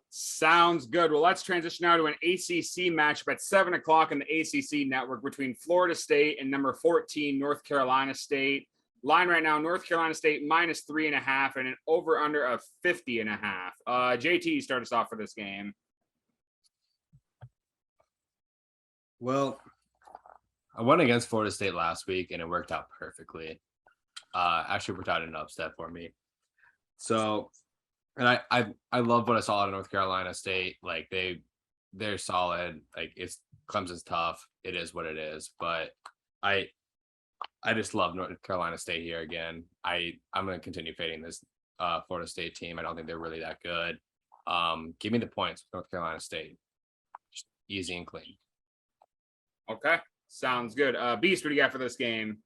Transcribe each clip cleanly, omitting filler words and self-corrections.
Sounds good. Well, let's transition now to an ACC matchup at 7 o'clock in the ACC network between Florida State and number 14, North Carolina State. Line right now, North Carolina State -3.5 and an over-under of 50.5. JT, start us off for this game. Well, I went against Florida State last week, and it worked out perfectly. Actually worked out in an upset for me. So, and I love what I saw out of North Carolina State. Like they're solid. Like Clemson's tough. It is what it is. But I just love North Carolina State here again. I'm going to continue fading this Florida State team. I don't think they're really that good. Give me the points with North Carolina State. Just easy and clean. Okay, sounds good. Beast, what do you got for this game?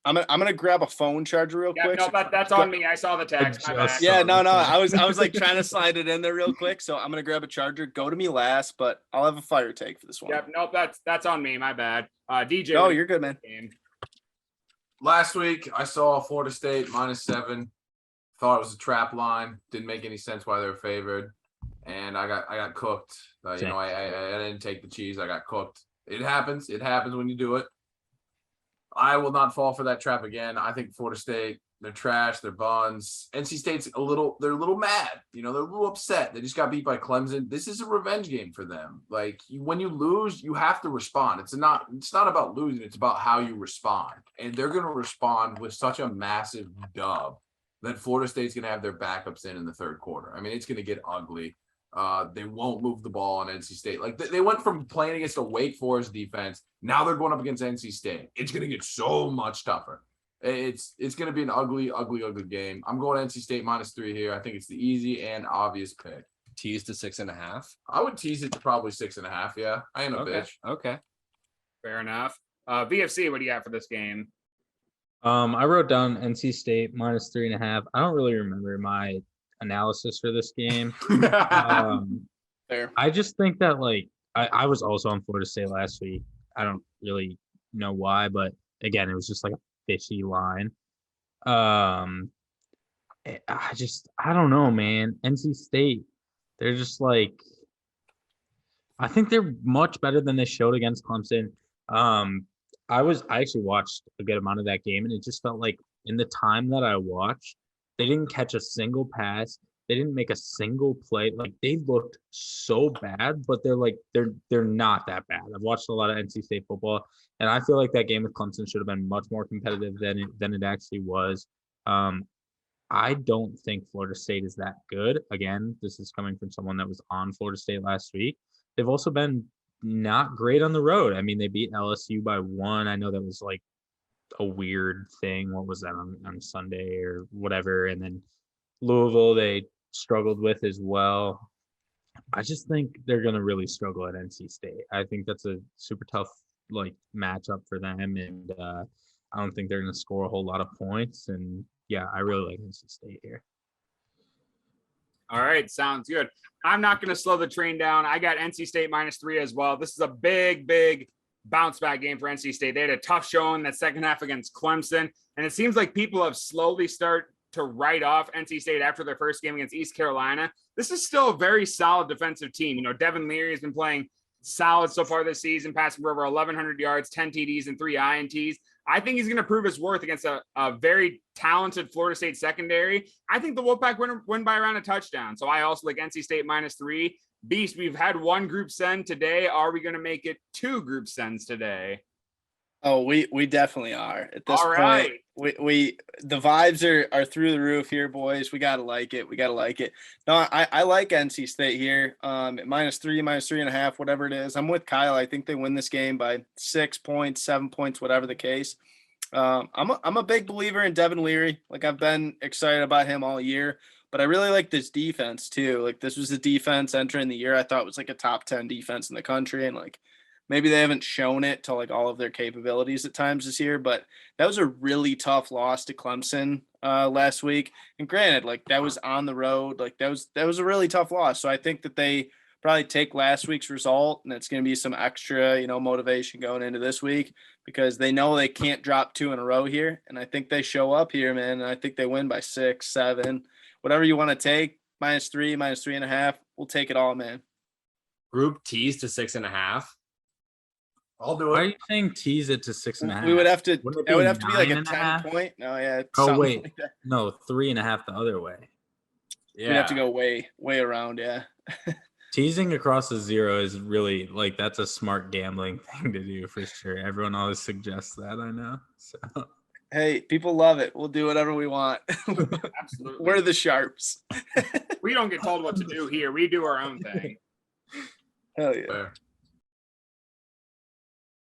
I'm gonna grab a phone charger real quick. No, that's on me. I saw the text. Yeah, no. I was like trying to slide it in there real quick. So I'm gonna grab a charger. Go to me last, but I'll have a fire take for this one. Yep. Nope. That's on me. My bad. DJ. Oh, you're good, man. Last week I saw Florida State -7. Thought it was a trap line. Didn't make any sense why they were favored, and I got cooked. I didn't take the cheese. I got cooked. It happens. It happens when you do it. I will not fall for that trap again. I think Florida State, they're trash, they're buns. NC State's they're a little mad. They're a little upset. They just got beat by Clemson. This is a revenge game for them. Like when you lose, you have to respond. It's not about losing. It's about how you respond. And they're going to respond with such a massive dub that Florida State's going to have their backups in the third quarter. I mean, it's going to get ugly. They won't move the ball on NC State. Like they went from playing against a Wake Forest defense. Now they're going up against NC State. It's going to get so much tougher. It's going to be an ugly game. I'm going NC State -3 here. I think it's the easy and obvious pick. Tease to 6.5. I would tease it to probably 6.5. Yeah, I ain't a bitch. Okay. Fair enough. VFC, what do you got for this game? I wrote down NC State -3.5. I don't really remember my analysis for this game. Fair. I just think that I was also on Florida State last week. I don't really know why, but again, it was just like a fishy line. I don't know, man. NC State, they're just like, I think they're much better than they showed against Clemson. I actually watched a good amount of that game, and it just felt like in the time that I watched, they didn't catch a single pass. They didn't make a single play. Like they looked so bad, but they're not that bad. I've watched a lot of NC State football, and I feel like that game with Clemson should have been much more competitive than it actually was. I don't think Florida State is that good. Again, this is coming from someone that was on Florida State last week. They've also been not great on the road. I mean, they beat LSU by 1. I know that was like a weird thing. What was that on Sunday or whatever? And then Louisville, they struggled with as well. I just think they're going to really struggle at NC State. I think that's a super tough matchup for them, and I don't think they're going to score a whole lot of points. And yeah, I really like NC State here. All right, sounds good. I'm not going to slow the train down. I got NC State -3 as well. This is a big bounce back game for NC State. They had a tough showing that second half against Clemson, and it seems like people have slowly started to write off NC State after their first game against East Carolina. This is still a very solid defensive team. Devin Leary has been playing solid so far this season, passing for over 1,100 yards, 10 TDs, and 3 INTs. I think he's going to prove his worth against a very talented Florida State secondary. I think the Wolfpack win by around a touchdown. So I also like NC State -3. Beast, we've had one group send today. Are we going to make it 2 group sends today? Oh, we definitely are at this All right. point. We the vibes are through the roof here, boys. We gotta like it. No, I like NC State here. At -3, -3.5, whatever it is. I'm with Kyle. I think they win this game by 6 points, 7 points, whatever the case. I'm a big believer in Devin Leary. Like I've been excited about him all year, but I really like this defense too. Like this was a defense entering the year I thought was like a top 10 defense in the country, and maybe they haven't shown it to all of their capabilities at times this year, but that was a really tough loss to Clemson last week. And granted, that was on the road. That was a really tough loss. So I think that they probably take last week's result, and it's going to be some extra, motivation going into this week because they know they can't drop 2 in a row here. And I think they show up here, man. And I think they win by 6, 7, whatever you want to take. -3, -3.5. We'll take it all, man. Group tease to 6.5. I'll do Why are it. you saying tease it to 6.5? We would have to. Wouldn't It would have to be like a 9.5? 10-point. No, yeah. Oh something wait, like that. no, 3.5 the other way. Yeah. We'd have to go way around. Yeah. Teasing across the 0 is really like that's a smart gambling thing to do for sure. Everyone always suggests that. I know. So Hey, people love it. We'll do whatever we want. Absolutely. We're the sharps. We don't get told what to do here. We do our own thing. Hell yeah. Fair.